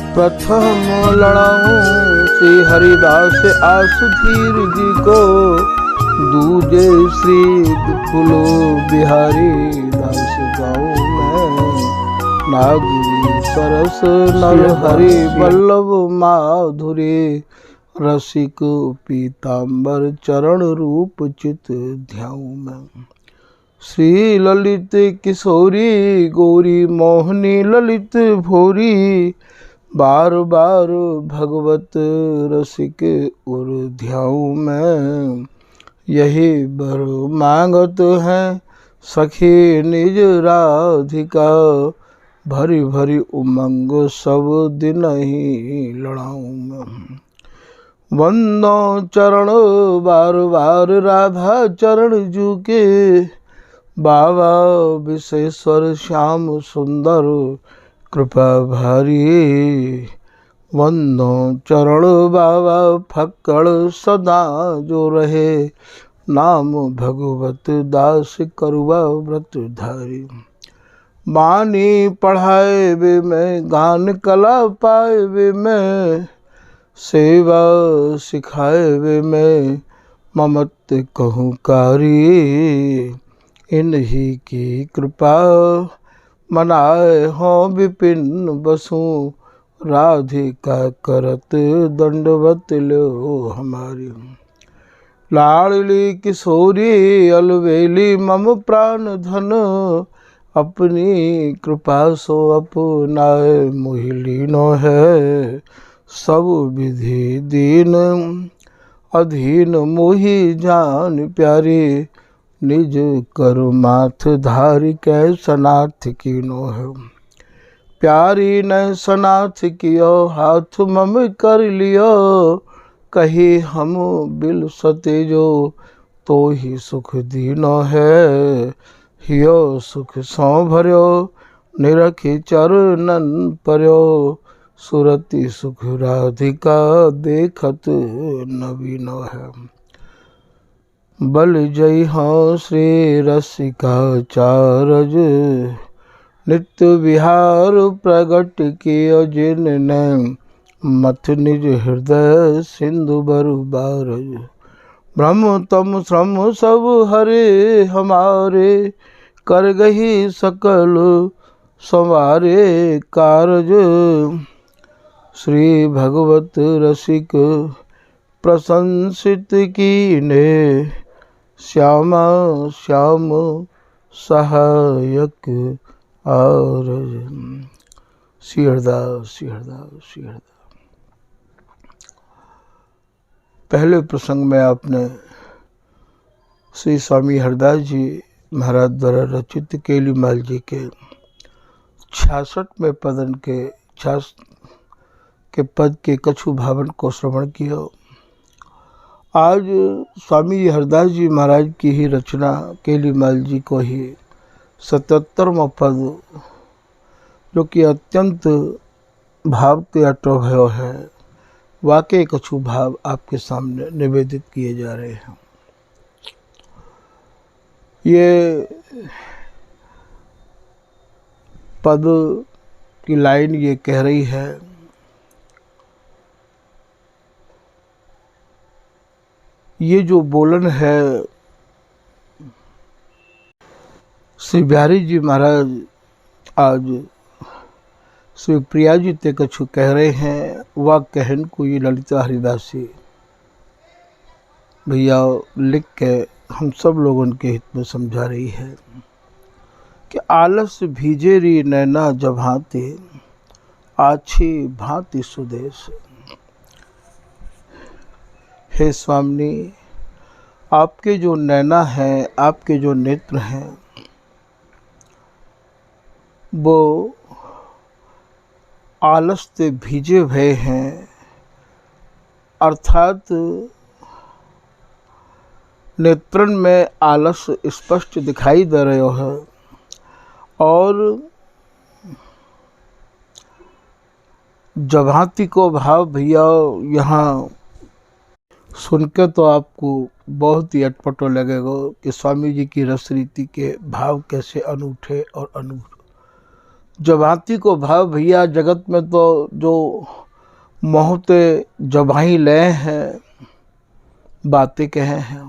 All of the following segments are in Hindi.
प्रथम लड़ाऊं श्री हरिदास आसुधीर जी को, दूजे श्री विपुल बिहारी दास गाऊं मैं। नागरी सरस नर हरि वल्लभ माधुरी, रसिक पीताम्बर चरण रूप चित ध्याऊं मैं। श्री ललित किशोरी गौरी मोहनी ललित भोरी, बार बार भगवत रसिक उर ध्याऊं मैं। यही बर मांगत है सखी निज राधिका, भरी भरी उमंग सब दिन ही लड़ाऊं मैं। वंदो चरण बार बार राधा चरण जू के, बाबा विशेश्वर श्याम सुंदर कृपा भारी। वंदो चरण बाबा फक्कड़ सदा जो रहे, नाम भगवत दास करुआ व्रत धारी। बानी पढ़ाए वे मैं गान कला पाए वे मैं, सेवा सिखाए वे मैं ममत कहूँ कारी। इन्हीं की कृपा मनाए हो विपिन बसु, राधिका करत दंडवत लो हमारी। लाडली किशोरी अलवेली मम प्राण धन, अपनी कृपा सो अपनाए मोहिलीनो है। सब विधि दीन अधीन मोहि जान प्यारी, निज करु माथ धारी कै सनाथ कीनो है। प्यारी न सनाथ कियो हाथ मम कर लियो, कही हम बिल सते जो तो ही सुख दीनो है। हियो सुख सौ भर्यो निरखी चरणन पर्यो, सुरति सुख राधिका देखत नवीनो है। बल जय हो श्री रसिका चारज, नित्य विहार प्रगट कियो जिनने, मथ निज हृदय सिंधु बरु बारज। ब्रह्म तम श्रम सब हरे हमारे, कर गही सकल संवारे कारज। श्री भगवत रसिक प्रशंसित कीने, श्यामा श्याम सहायक आरज। श्री हरदास श्री हरदास श्री हरदास। पहले प्रसंग में आपने श्री स्वामी हरदास जी महाराज द्वारा रचित केलीमाल जी के 66वें पदन के पद के कछु भावन को श्रवण किया। आज स्वामी हरदास जी महाराज की ही रचना केलीमाल जी को ही 77वां पद, जो कि अत्यंत भाव के अटो भयो है, वाकई कछु भाव आपके सामने निवेदित किए जा रहे हैं। ये पद की लाइन ये कह रही है, ये जो बोलन है श्री बिहारी जी महाराज आज श्री प्रिया जी ते कछु कह रहे हैं, वह कहन को ये ललिता हरिदासी भैया लिख के हम सब लोगों के हित में समझा रही है कि आलस भीजेरी नैना जभाते, आछी भांति सुदेश। हे स्वामी, आपके जो नैना हैं, आपके जो नेत्र हैं, वो आलस से भीजे हुए हैं, अर्थात नेत्रन में आलस स्पष्ट दिखाई दे रहे है। और जभाती को भाव भैया यहाँ सुन के तो आपको बहुत ही अटपटो लगेगा कि स्वामी जी की रस रीति के भाव कैसे अनूठे और अनूठ। जबाती को भाव भैया जगत में तो जो मोहते जबाही ले हैं, बातें कहे हैं।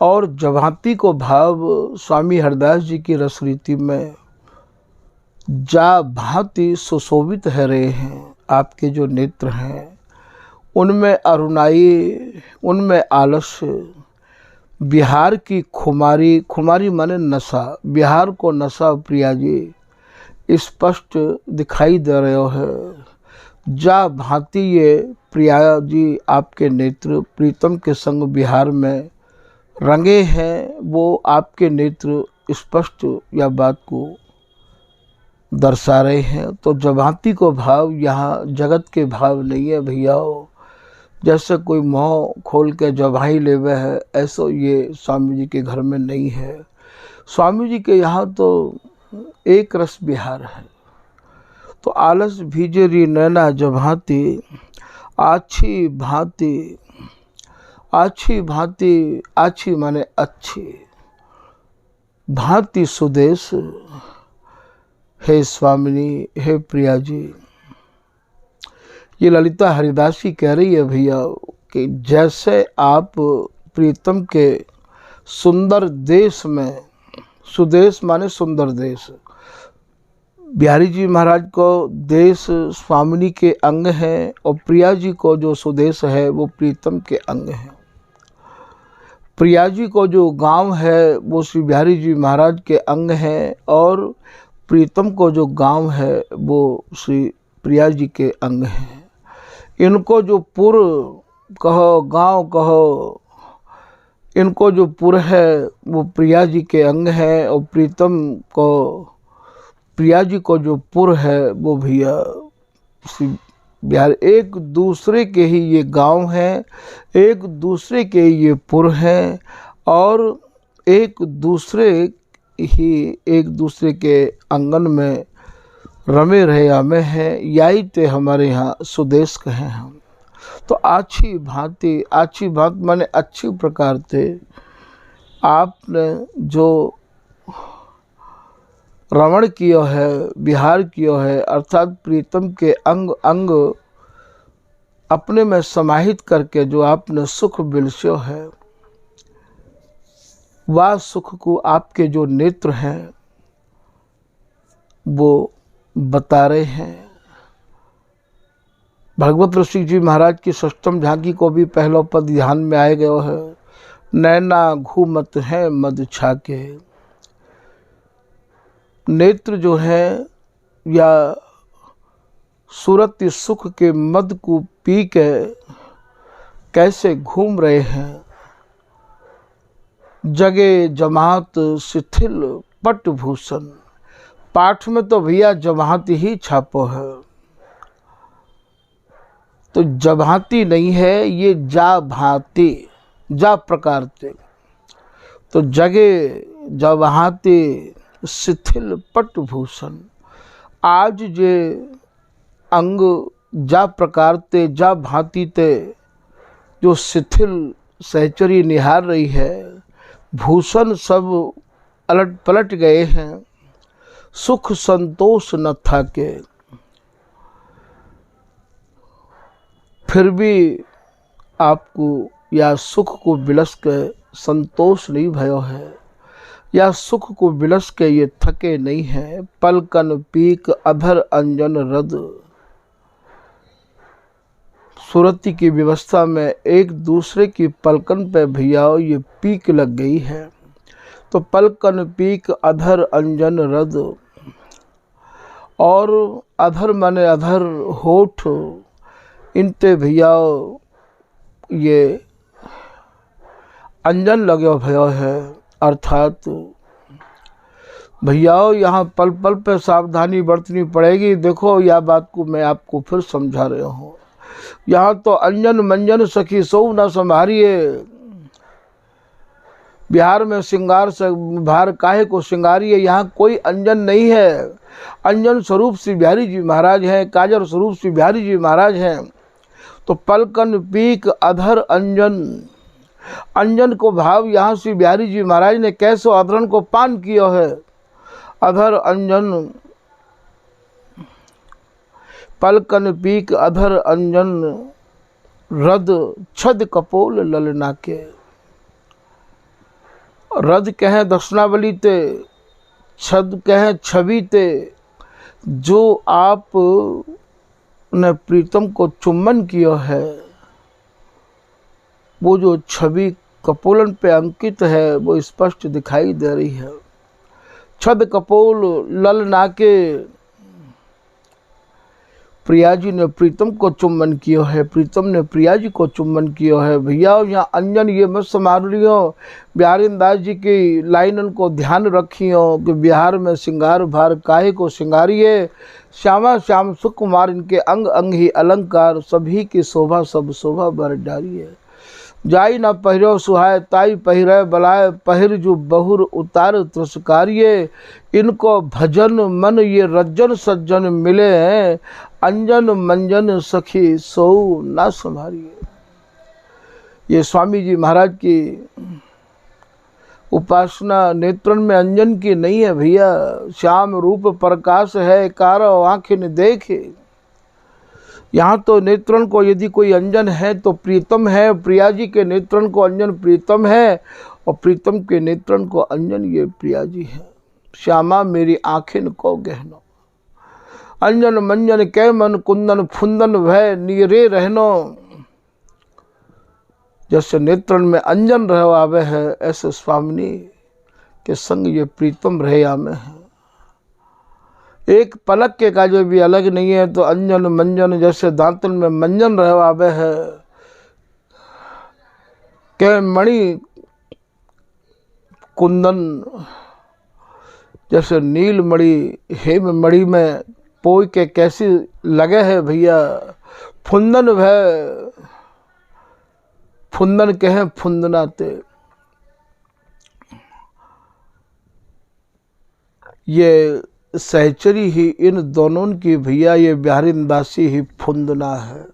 और जबाती को भाव स्वामी हरदास जी की रसरीति में जा भांति सुशोभित है रहे हैं। आपके जो नेत्र हैं उनमें अरुणाई, उनमें आलस्य, बिहार की खुमारी, खुमारी माने नशा, बिहार को नशा प्रिया जी स्पष्ट दिखाई दे रहे है। जा भांति ये प्रिया जी आपके नेत्र प्रीतम के संग बिहार में रंगे हैं, वो आपके नेत्र स्पष्ट या बात को दर्शा रहे हैं। तो जबाती को भाव यहाँ जगत के भाव नहीं है भैया। जैसे कोई मुँह खोल के जबाही लेवे है, ऐसा ये स्वामी जी के घर में नहीं है। स्वामी जी के यहाँ तो एक रस बिहार है। तो आलस भीजरी नैना जबाती, आछी भांति, आछी भांति, आछी माने अच्छी, भांति सुदेश। हे स्वामिनी, हे प्रिया जी, ये ललिता हरिदासी कह रही है भैया कि जैसे आप प्रीतम के सुंदर देश में, सुदेश माने सुंदर देश, बिहारी जी महाराज को देश स्वामिनी के अंग हैं और प्रिया जी को जो सुदेश है वो प्रीतम के अंग हैं। प्रिया जी को जो गांव है वो श्री बिहारी जी महाराज के अंग हैं और प्रीतम को जो गांव है वो श्री प्रिया जी के अंग हैं। इनको जो पुर कहो, गांव कहो, इनको जो पुर है वो प्रिया जी के अंग है और प्रीतम को, प्रिया जी को जो पुर है वो भैया श्री बिहार, एक दूसरे के ही ये गांव हैं, एक दूसरे के ये पुर हैं और एक दूसरे ही एक दूसरे के आंगन में रमे रहे हमें हैं। याई ते हमारे यहाँ सुदेश कहें हम। तो आछी भांति, आछी भांति माने अच्छी प्रकार से आपने जो रमण किया है, विहार किया है, अर्थात प्रीतम के अंग अंग अपने में समाहित करके जो आपने सुख बिलस्यो है, वह सुख को आपके जो नेत्र हैं वो बता रहे हैं। भगवत ऋषि जी महाराज की षष्ठम झांकी को भी पहला पद ध्यान में आए गए है। नैना घूमत है मद छाके, नेत्र जो है या सूरत सुख के मद को पी के कैसे घूम रहे हैं। जगे जमात शिथिल पट भूषण, पाठ में तो भैया जमात ही छापो है, तो जभाती नहीं है, ये जा भांति, जा प्रकार से। तो जगे जभाती शिथिल पट भूषण, आज जे अंग जा प्रकार ते, जा भांति ते जो शिथिल सहचरी निहार रही है, भूषण सब अलट पलट गए हैं, सुख संतोष न था के, फिर भी आपको या सुख को बिलस के संतोष नहीं भयो है, या सुख को बिलस के ये थके नहीं हैं। पलकन पीक अधर अंजन रद, सुरती की व्यवस्था में एक दूसरे की पलकन पे भैया ये पीक लग गई है। तो पलकन पीक अधर अंजन रद, और अधर माने अधर होठ, इनते भैया ये अंजन लगे भयो है, अर्थात भैया यहाँ पल पल पे सावधानी बरतनी पड़ेगी। देखो यह बात को मैं आपको फिर समझा रहा हूँ। यहाँ तो अंजन मंजन सखी सो न संभारिए, बिहार में श्रृंगार से भार काहे को श्रृंगारिए, यहाँ कोई अंजन नहीं है। अंजन स्वरूप श्री बिहारी जी महाराज हैं, काजर स्वरूप श्री बिहारी जी महाराज हैं। तो पलकन पीक अधर अंजन, अंजन को भाव यहाँ श्री बिहारी जी महाराज ने कैसे अधरन को पान किया है। अधर अंजन पलकन पीक अधर अंजन रद छद कपोल ललना के। रद कहें दक्षिणावली ते, छद कहें छवि ते, जो आप ने प्रीतम को चुम्बन किया है वो जो छवि कपोलन पे अंकित है वो स्पष्ट दिखाई दे रही है। छद कपोल लल नाके, प्रिया जी ने प्रीतम को चुम्बन किया है, प्रीतम ने प्रिया जी को चुम्बन किया है। भैया यहाँ अंजन ये मत संभाल रही हो, बिहारीन दास जी की लाइनन को ध्यान रखी हो कि बिहार में श्रृंगार भार काहे को श्रृंगारिए। श्यामा श्याम सुकुमार इनके अंग अंग ही अलंकार, सभी की शोभा सब शोभा बर डारी है। जाई न पहिरो सुहाय ताई पहिरे बलाय, पहिर जो बहुर उतार त्रसकारिये। इनको भजन मन ये रज्जन सज्जन मिले हैं, अंजन मंजन सखी सो ना संभारिए। ये स्वामी जी महाराज की उपासना नेत्रन में अंजन की नहीं है भैया, श्याम रूप प्रकाश है कारो आँखें देखे। यहाँ तो नेत्रन को यदि कोई अंजन है तो प्रीतम है, प्रिया जी के नेत्रन को अंजन प्रीतम है और प्रीतम के नेत्रन को अंजन ये प्रिया जी है। श्यामा मेरी आँखें को गहनो, अंजन मंजन कै मन कुंदन फुंदन भय नीरे रहनो। जैसे नेत्रन में अंजन रह आवे है, ऐसे स्वामिनी के संग ये प्रीतम रहे आमे है। एक पलक के काजे भी अलग नहीं है, तो अंजन मंजन जैसे दांतन में मंजन रह आवे है, के मणि कुंदन जैसे नील मणि हेम मणि में पोई के कैसी लगे है भैया। फुंदन भय, फुंदन कहें फुंदनाते, ये सहचरी ही इन दोनों की भैया, ये बिहारीन दासी ही फुंदना है।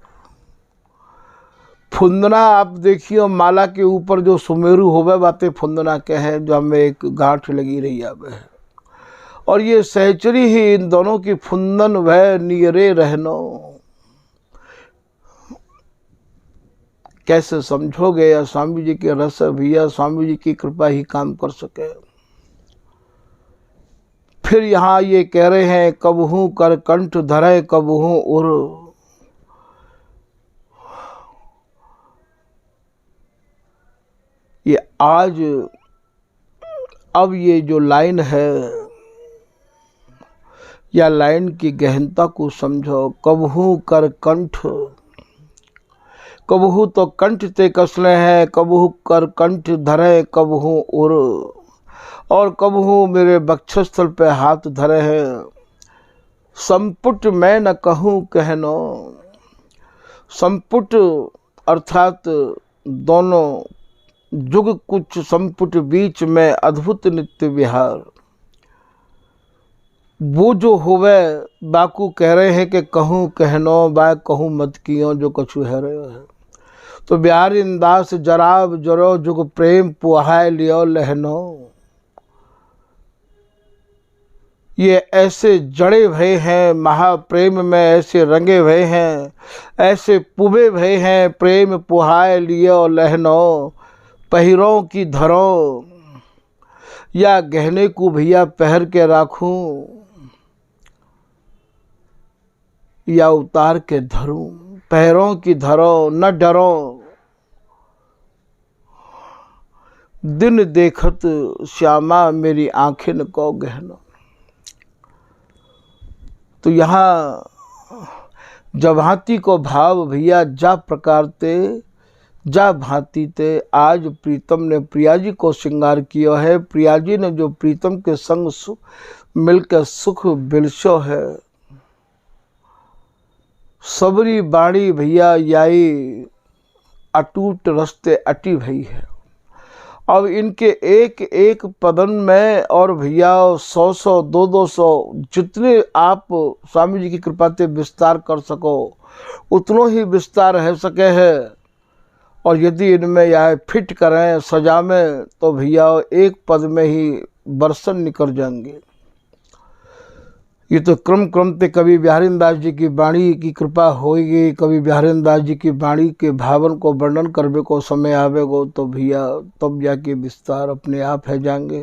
फुंदना आप देखिए माला के ऊपर जो सुमेरु होवे बातें फुंदना कहे, जो हमें एक गांठ लगी रही आवे है। और ये सहचरी ही इन दोनों की फुंदन वह नियरे रहनो। कैसे समझोगे या स्वामी जी के रस भैया, स्वामी जी की कृपा ही काम कर सके। फिर यहाँ ये कह रहे हैं कबहू कर कंठ धरे कबहू उर। ये आज अब ये जो लाइन है या लाइन की गहनता को समझो। कबहू कर कंठ, कबहू तो कंठ ते कसले हैं, कबहू कर कंठ धरे कबहू उर, और कबहू मेरे वक्षस्थल पे हाथ धरे हैं। संपुट मैं न कहूँ कहनो, संपुट अर्थात दोनों जुग कुछ संपुट बीच में अद्भुत नित्य विहार। वो जो होवे बाकू कह रहे हैं कि कहूँ कहनो बा कहूँ मत कियो जो कछु है रहे है। तो बिहारीन दास जराब जरो जुग प्रेम पुहाय लियो लहनो। ये ऐसे जड़े भय हैं महाप्रेम में, ऐसे रंगे भय हैं, ऐसे पुबे भय हैं प्रेम पुहाय लियो लहनो। पहिरों की धरो या गहने को भैया पहर के राखूं, या उतार के धरूं। पैरों की धरो न डरो, दिन देखत श्यामा मेरी आंखें न को गहनो। तो यहाँ जब भांति को भाव भैया जा प्रकार ते जा भांति ते आज प्रीतम ने प्रिया जी को श्रृंगार किया है। प्रिया जी ने जो प्रीतम के संग मिलकर सुख बिलसो है। सबरी बाणी भैया याई अटूट रस्ते अटी भई है। अब इनके एक एक पदन में और भैया 100 200 जितने आप स्वामी जी की कृपा से विस्तार कर सको उतनो ही विस्तार रह सके है। और यदि इनमें यह फिट करें सजा में तो भैया एक पद में ही बरसन निकल जाएंगे। ये तो क्रम क्रम ते कवि बिहारीन दास जी की वाणी की कृपा होगी। कवि बिहारीन दास जी की वाणी के भावन को वर्णन करने को समय आवेगो तो भैया तब जाके विस्तार अपने आप है जाएंगे।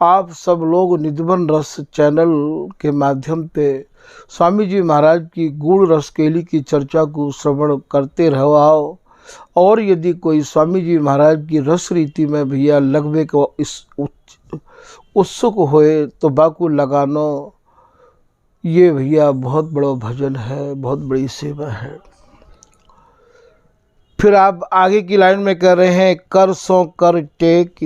आप सब लोग निधवन रस चैनल के माध्यम से स्वामी जी महाराज की गूढ़ रसकेली की चर्चा को श्रवण करते रहो आओ। और यदि कोई स्वामी जी महाराज की रस रीति में भैया लगवे को इस उत्सुक होए तो बाकू लगानो, ये भैया बहुत बड़ा भजन है, बहुत बड़ी सेवा है। फिर आप आगे की लाइन में कह रहे हैं कर सो कर टेक।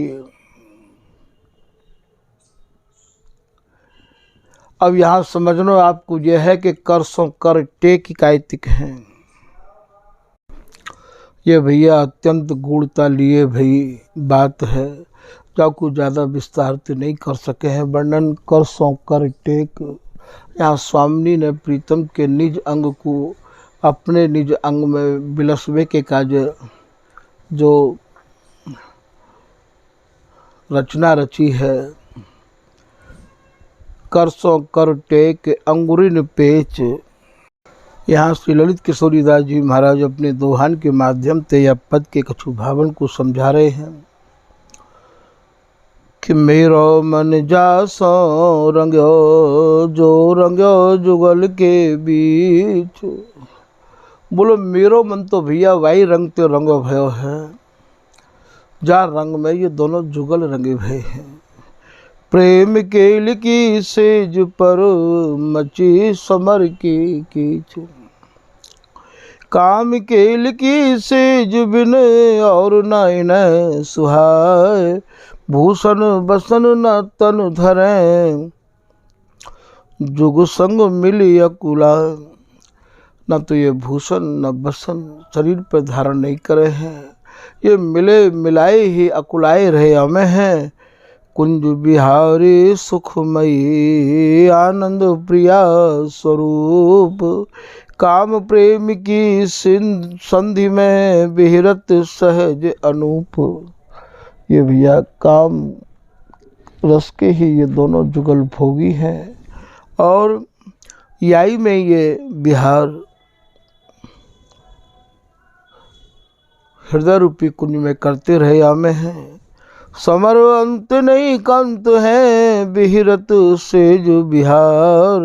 अब यहाँ समझना आपको यह है कि कर सो कर टेक कायतिक हैं। ये भैया अत्यंत गूढ़ता लिए भई बात है, जाकू ज़्यादा विस्तार से नहीं कर सके हैं वर्णन। कर सो कर टेक, यहाँ स्वामी ने प्रीतम के निज अंग को अपने निज अंग में बिलसवे के कार्य जो रचना रची है। कर सो कर टेक अंगुरिन पेच, यहाँ श्री ललित किशोरीदास जी महाराज अपने दोहान के माध्यम से या पद के कछु भावन को समझा रहे हैं कि मेरो मन जासो रंग्यो जो रंग्यो जुगल के बीच। बोलो मेरो मन तो भैया वाई रंग ते रंगो भयो है, जा रंग में ये दोनों जुगल रंगे भय हैं। प्रेम केल की सेज पर मची समर की कीच, काम केल की सेज बिन और नैन सुहाय। भूषण बसन न तन धरें जुग संग मिली अकुला, न तो ये भूषण न बसन शरीर पर धारण नहीं करे हैं, ये मिले मिलाए ही अकुलाए रहे हमें हैं। कुंज बिहारी सुखमयी आनंद प्रिया स्वरूप, काम प्रेम की संधि में विहरत सहज अनूप। ये भैया काम रस के ही ये दोनों जुगल भोगी हैं और याई में ये बिहार हृदय रूपी कुंज में करते रहे आमे हैं। समर अंत नहीं कंत है बिहरत से जो बिहार।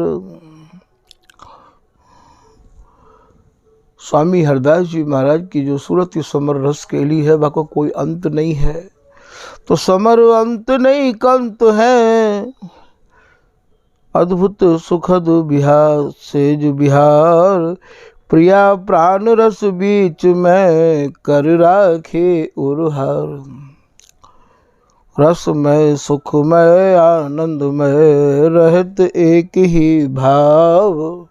स्वामी हरदास जी महाराज की जो सूरत समर रस केली है वह कोई अंत नहीं है। तो समर अंत नहीं कंत है अद्भुत सुखद बिहार से जो बिहार। प्रिया प्राण रस बीच में कर राखे उरहार। रसमय सुखमय आनंदमय रहत एक ही भाव।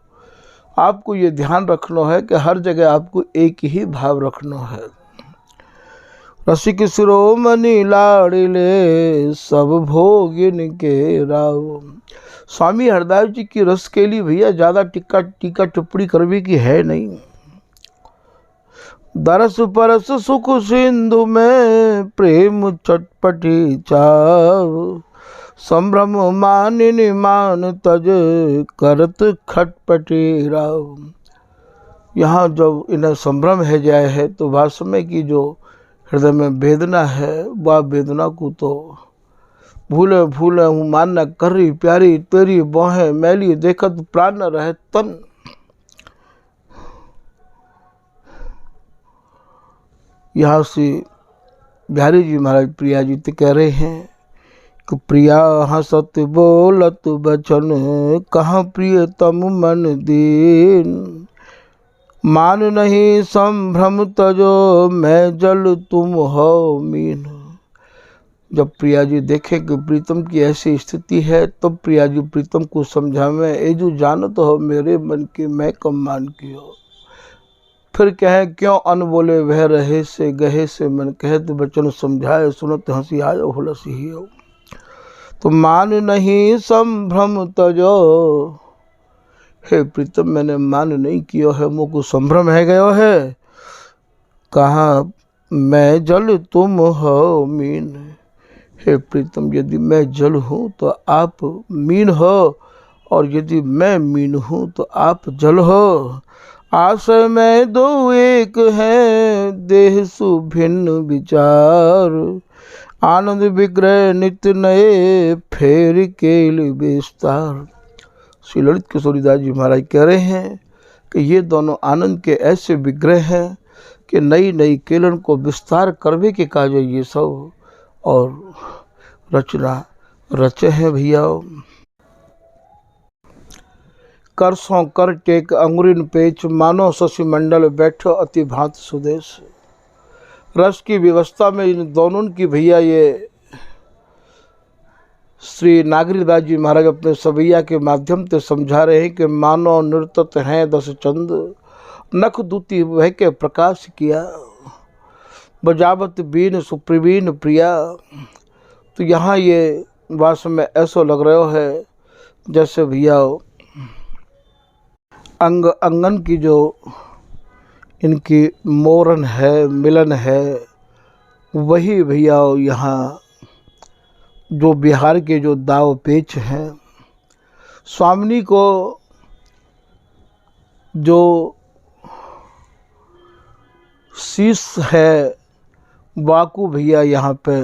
आपको ये ध्यान रखना है कि हर जगह आपको एक ही भाव रखना है। रसिक शिरोमणि लाड़िले सब भोगिन के राव। स्वामी हरदास जी की रस के लिए भैया ज़्यादा टीका टिप्पणी करने की है नहीं। दरस परस सुख सिंधु में प्रेम चटपटी चाव। संभ्रम मानिनी मान तज करत खटपटी राव। यहाँ जब इन्हें संभ्रम है जाए है तो भाषा में की जो हृदय में वेदना है वह वेदना को तो भूले भूले हूँ मानना कर रही प्यारी तेरी बाहें मैली देखत प्राण न रहे तन। यहाँ से बिहारी जी महाराज प्रिया जी तो कह रहे हैं कि प्रिया हंसत बोलत बचन कहाँ प्रियतम मन दीन। मान नहीं संभ्रम तजो मैं जल तुम हो मीन। जब प्रिया जी देखे कि प्रीतम की ऐसी स्थिति है तो प्रिया जी प्रीतम को समझावे ए जो जानत हो मेरे मन के मैं कम मान की हो। फिर कहे क्यों अन बोले वह रहे से गहे से मन कहत बचन समझाए सुनत हंसी आयो हुलसी ही हो। तो मान नहीं संभ्रम तजो। हे प्रीतम मैंने मान नहीं किया है मुझको संभ्रम है गयो है। कहा मैं जल तुम हो मीन। हे प्रीतम यदि मैं जल हूँ तो आप मीन हो और यदि मैं मीन हूँ तो आप जल हो। आशय में दो एक है, देह सुभिन्न विचार। आनंद विग्रह नित्य नए, फेर केल विस्तार। श्री ललित किशोरीदास जी महाराज कह रहे हैं कि ये दोनों आनंद के ऐसे विग्रह हैं कि नई नई केलन को विस्तार करवे के काज ये सब और रचना रचे हैं भैया। कर सौ कर टेक अंगुरिन पेच, मानो शशि मंडल बैठो अति भांत सुदेश। रस की व्यवस्था में इन दोनों की भैया ये श्री नागरीदास जी महाराज अपने सवैया के माध्यम से समझा रहे हैं कि मानो नृतत हैं 10 चंद, नख दूती वह के प्रकाश किया। बजावत बीन सुप्रवीण प्रिया। तो यहाँ ये वास्तव में ऐसा लग रहा है जैसे भैया अंग अंगन की जो इनकी मोरन है, मिलन है, वही भैया यहाँ जो बिहार के जो दाव पेच हैं। स्वामिनी को जो शीश है वाकु भैया यहाँ पे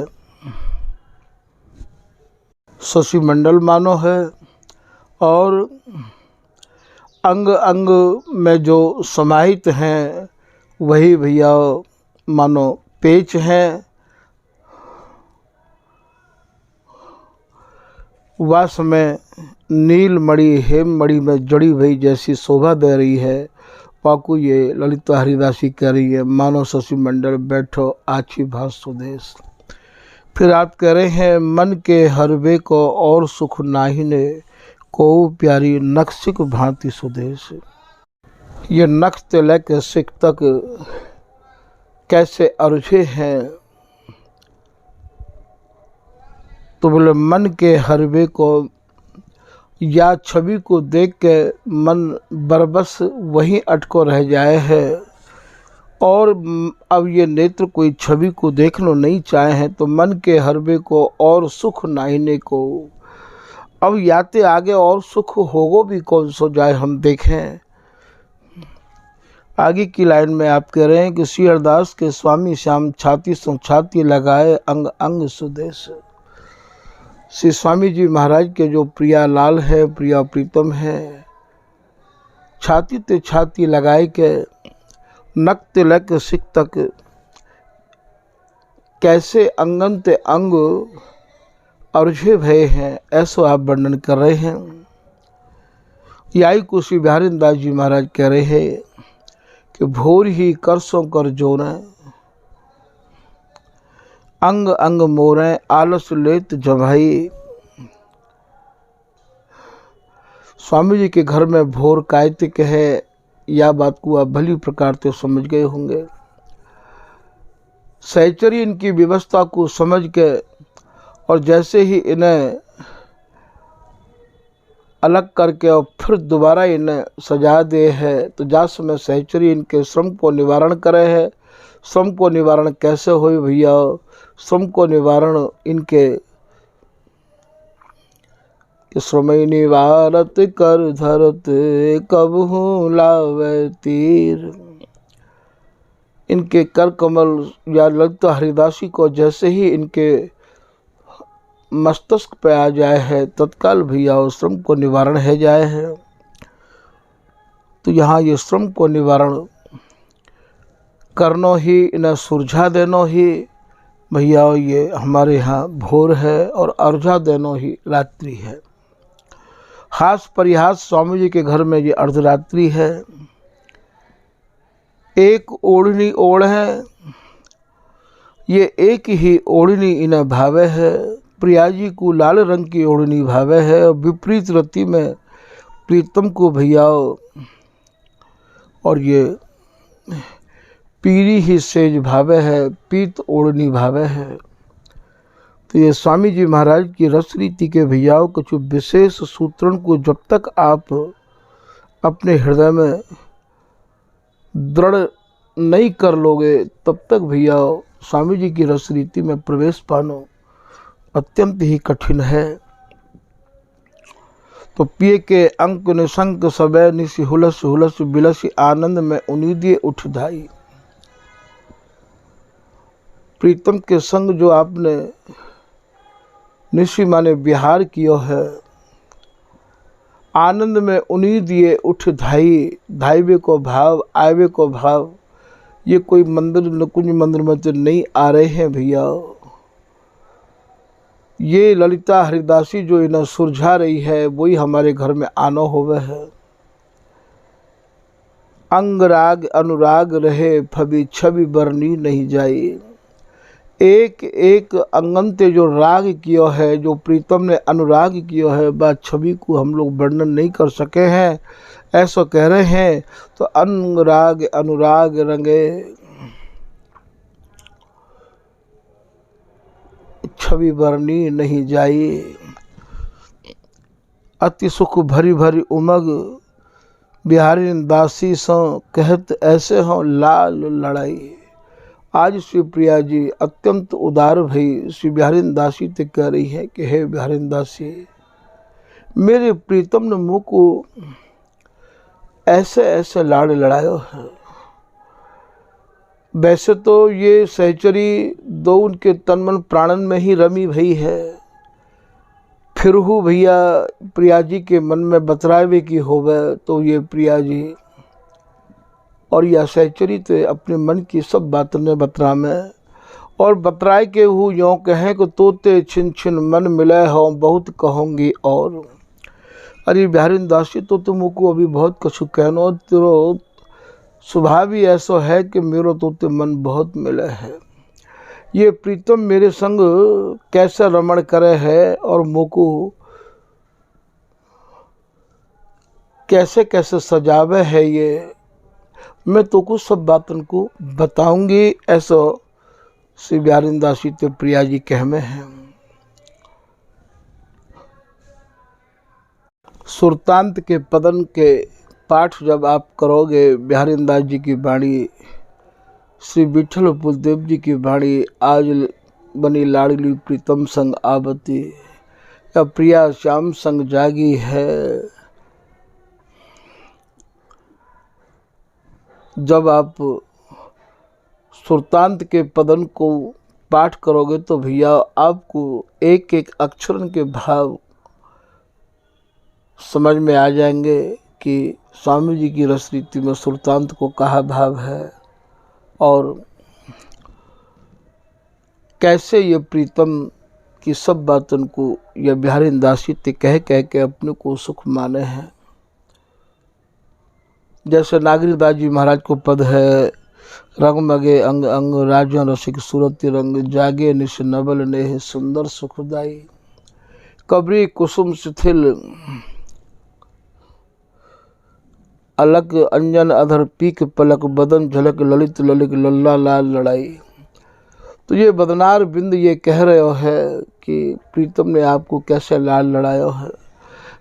शशि मंडल मानो है, और अंग अंग में जो समाहित हैं वही भैया मानो पेच हैं। वास में नील मणि हेम मणि में जड़ी हुई जैसी शोभा दे रही है। पाकू ये ललिता हरिदासी कह रही है, मानो शशि मंडल बैठो आछी भास सुदेश। फिर आप कह रहे हैं मन के हरवे को और सुख नाही ने, को प्यारी नक्सिक भांति सुदेश। ये नक्श से लेकर सिख तक कैसे अरुझे हैं। तो बोले मन के हरवे को या छवि को देख के मन बरबस वहीं अटको रह जाए है, और अब ये नेत्र कोई छवि को देखना नहीं चाहे हैं। तो मन के हरवे को और सुख नाहिने को, अब याते आगे और सुख होगो भी कौन सो जाए हम देखें। आगे की लाइन में आप कह रहे हैं कि श्री हरदास के स्वामी श्याम छाती सो छाती लगाए अंग अंग सुदेश। श्री स्वामी जी महाराज के जो प्रिया लाल है, प्रिया प्रीतम है, छाती ते छाती लगाए के नक ते लक सिख तक कैसे अंगन ते अंग अर्झे भय हैं, ऐसा आप वर्णन कर रहे हैं। याई को श्री बिहारी दास जी महाराज कह रहे हैं कि भोर ही करसों कर जोरें, अंग अंग मोरें आलस लेत जमाई। स्वामी जी के घर में भोर कायतिक है, या बात को आप भली प्रकार से समझ गए होंगे। सहचरी इनकी व्यवस्था को समझ के और जैसे ही इन्हें अलग करके और फिर दोबारा इन्हें सजा दे है, तो जा समय सहचरी इनके श्रम को निवारण करे है। श्रम को निवारण कैसे हो भैया? श्रम को निवारण इनके श्रम निवारत कर धरत कबहू लावे तीर। इनके कर कमल या ललिता हरिदासी को जैसे ही इनके मस्तिष्क पे आ जाए है, तत्काल भैया और श्रम को निवारण है जाए है। तो यहाँ ये श्रम को निवारण करनो ही, इन्हें सुरझा देनो ही भैया ये हमारे यहाँ भोर है, और अर्झा देनो ही रात्रि है। हास परिहास स्वामी जी के घर में ये अर्धरात्रि है। एक ओढ़नी ओढ़ है, ये एक ही ओढ़नी इन्हें भावे है। प्रिया जी को लाल रंग की ओढ़नी भावे है, और विपरीत रति में प्रीतम को भैया और ये पीरी ही सेज भावे है, पीत ओढ़नी भावे है। तो ये स्वामी जी महाराज की रस रीति के भैयाओं कुछ विशेष सूत्रण को जब तक आप अपने हृदय में दृढ़ नहीं कर लोगे, तब तक भैया स्वामी जी की रस रीति में प्रवेश पाना अत्यंत ही कठिन है। तो पिए के अंक निशंक सबे निशि हुलस हुलस बिलस आनंद में उन्नीदिए उठ धाई। प्रीतम के संग जो आपने निशि माने बिहार कियो है, आनंद में उन्हीं दिए उठ धाई। धाईवे को भाव, आयवे को भाव, ये कोई मंदिर नकुंज मंदिर में तो नहीं आ रहे हैं भैया। ये ललिता हरिदासी जो इन्हें सुरझा रही है वही हमारे घर में आनो होवे है। अंग राग अनुराग रहे फबी छवि बरनी नहीं जाई। एक एक अंगन ते जो राग कियो है, जो प्रीतम ने अनुराग कियो है, वह छवि को हम लोग वर्णन नहीं कर सके हैं, ऐसा कह रहे हैं। तो अंग राग अनुराग रंगे छवि बरनी नहीं जाई। अति सुख भरी भरी उमग बिहारी दासी सो कहत ऐसे हो लाल लड़ाई। आज श्री प्रिया जी अत्यंत उदार भई श्री बिहारी दासी ते कह रही है कि हे बिहारी दासी, मेरे प्रीतम ने मुँह को ऐसे ऐसे लाड़ लड़ायो है। वैसे तो ये सहचरी दो उनके तन मन प्राणन में ही रमी भई है, फिर हूँ भैया प्रिया जी के मन में बतरावे की होवे तो ये प्रिया जी और यह सहचरी ते अपने मन की सब बात ने बतरा में और बतराए के हूँ यों कहें कि तोते छिन छिन मन मिले हो बहुत कहूँगी। और अरे बिहारी दासी तो तुमको अभी बहुत कछु कहनो, तेरो स्वभाव ही ऐसा है कि मेरो तोते मन बहुत मिले है। ये प्रीतम मेरे संग कैसे रमण करे है और मोको कैसे कैसे सजावे है, ये मैं तो कुछ सब बातन को बताऊंगी। ऐसा श्री बिहारी दासी ते प्रिया जी कहमे हैं। सुरतांत के पदन के पाठ जब आप करोगे, बिहारी दास जी की वाणी, श्री विठल पुलदेव जी की वाणी, आज बनी लाडली प्रीतम संग आवती या प्रिया श्याम संग जागी है। जब आप सुरतांत के पदन को पाठ करोगे तो भैया आपको एक एक अक्षर के भाव समझ में आ जाएंगे कि स्वामी जी की रस रीति में सुरतांत को कहा भाव है और कैसे ये प्रीतम की सब बातों को यह बिहारी दासी ते कह कह के अपने को सुख माने हैं। जैसे नागरीदास जी महाराज को पद है, रंग मगे अंग अंग राजन रसिक सूरत रंग जागे निश नबल नेह सुंदर सुखदाई। कबरी कुसुम शिथिल अलक अंजन अधर पीक पलक बदन झलक ललित ललित लल्ला लाल लड़ाई। तो ये बदनार बिंद ये कह रहे हो है कि प्रीतम ने आपको कैसे लाल लड़ायो है।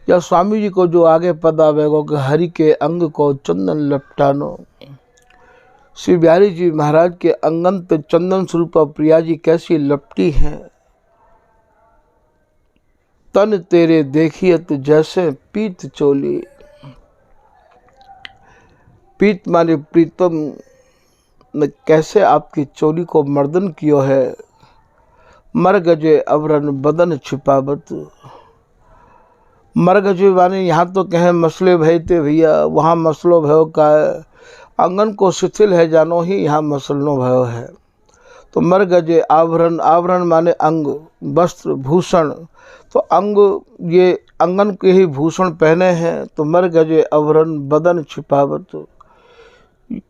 या स्वामी जी को जो आगे पद आवेगो कि हरि के अंग को चंदन लपटानो। श्री बिहारी जी महाराज के अंगन पे चंदन स्वरूप प्रिया जी कैसी लपटी हैं। तन तेरे देखियत जैसे पीत चोली। पीत माने प्रीतम ने कैसे आपकी चोली को मर्दन कियो है। मर गजे अवरन बदन छिपावत। मर गजे माने यहाँ तो कहें मसले भय थे भैया, वहाँ मसलो भयो का अंगन को शिथिल है जानो ही यहाँ मसलनो भयो है। तो मर गजे आवरण, आवरण माने अंग, वस्त्र भूषण, तो अंग ये अंगन के ही भूषण पहने हैं। तो मर गजे आवरण बदन छिपावत।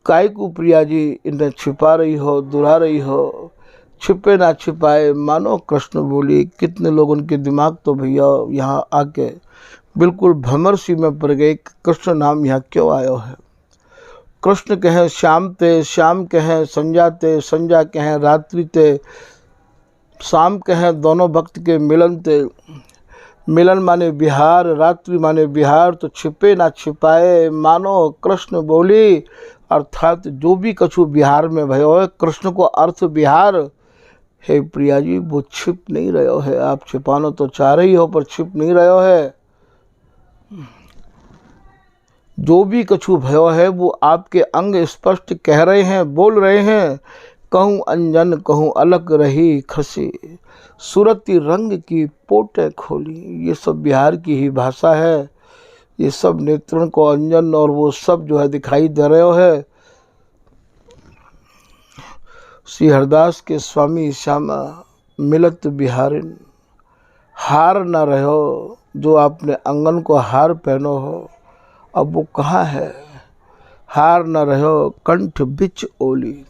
काय को प्रिया जी इन्हें छिपा रही हो, दुरा रही हो, छिपे ना छिपाए मानो कृष्ण बोली। कितने लोगों के दिमाग तो भैया यहाँ आके बिल्कुल भंवर सी में पड़ गए, कृष्ण नाम यहाँ क्यों आयो है। कृष्ण कहें श्याम ते, श्याम कहें संजा ते, संजा कहें रात्रि ते, शाम कहें दोनों भक्त के मिलन ते। मिलन माने बिहार, रात्रि माने बिहार। तो छिपे ना छिपाए मानो कृष्ण बोली। अर्थात जो भी कछु बिहार में भयो है, कृष्ण को अर्थ बिहार है प्रिया जी, वो छिप नहीं रहो है। आप छिपानो तो चाह रही हो पर छिप नहीं रहो है। जो भी कछु भयो है वो आपके अंग स्पष्ट कह रहे हैं, बोल रहे हैं। कहूँ अंजन कहूँ अलग रही खसी, सुरती रंग की पोटे खोली। ये सब बिहार की ही भाषा है। ये सब नेत्रों को अंजन और वो सब जो है दिखाई दे रहे है। श्री हरदास के स्वामी श्यामा मिलत बिहारिन, हार न रहो जो आपने अंगन को हार पहनो हो, अब वो कहाँ है। हार न रहो कंठ बिच ओली,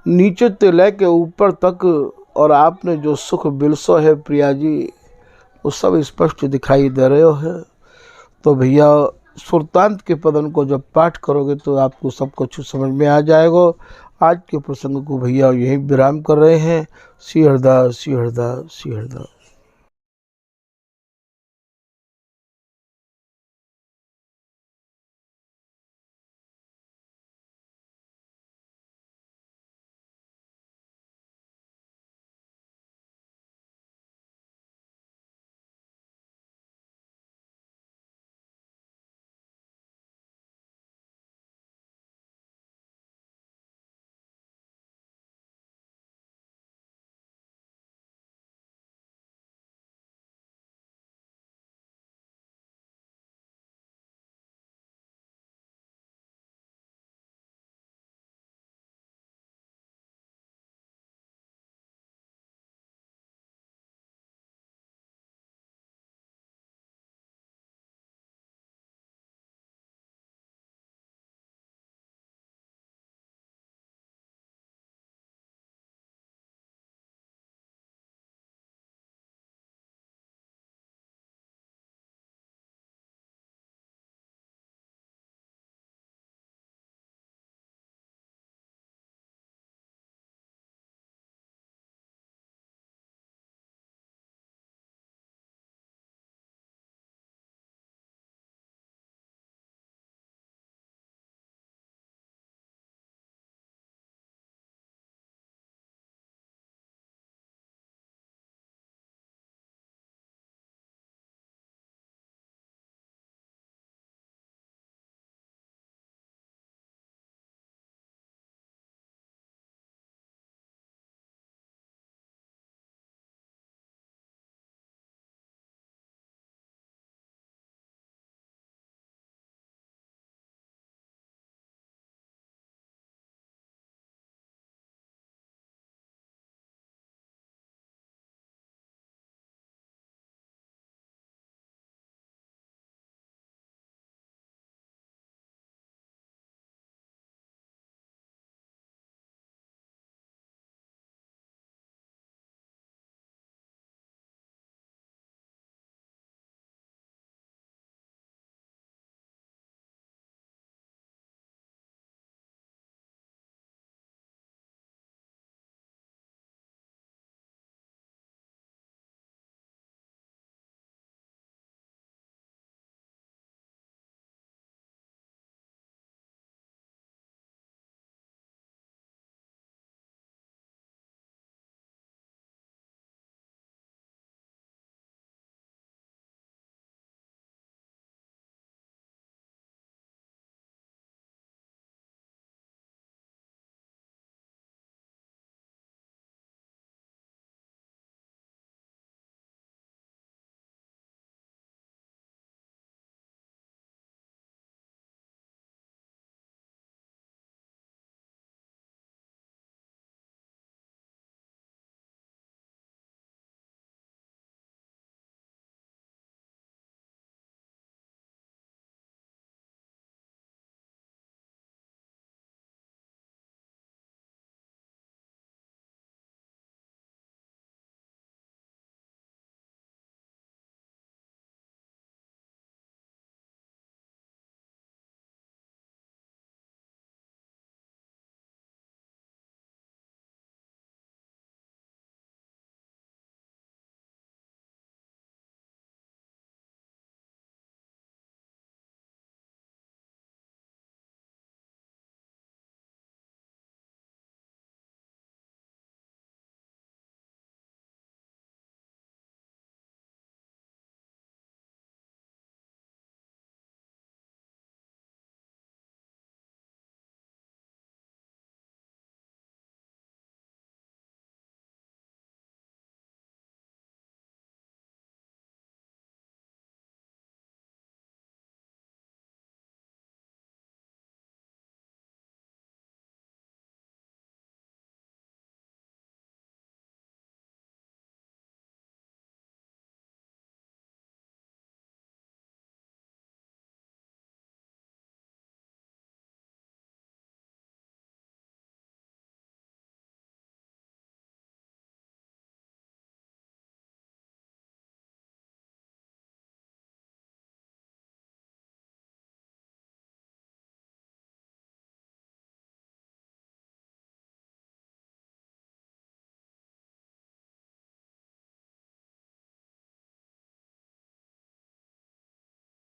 नीचे ते लेके ऊपर तक और आपने जो सुख बिलसो है प्रिया जी, वो सब स्पष्ट दिखाई दे रहे हो। तो भैया सुरतांत के पदन को जब पाठ करोगे तो आपको सब कुछ समझ में आ जाएगा। आज के प्रसंग को भैया यहीं विराम कर रहे हैं। श्री हरदास, श्री हरदास, श्री हरदास।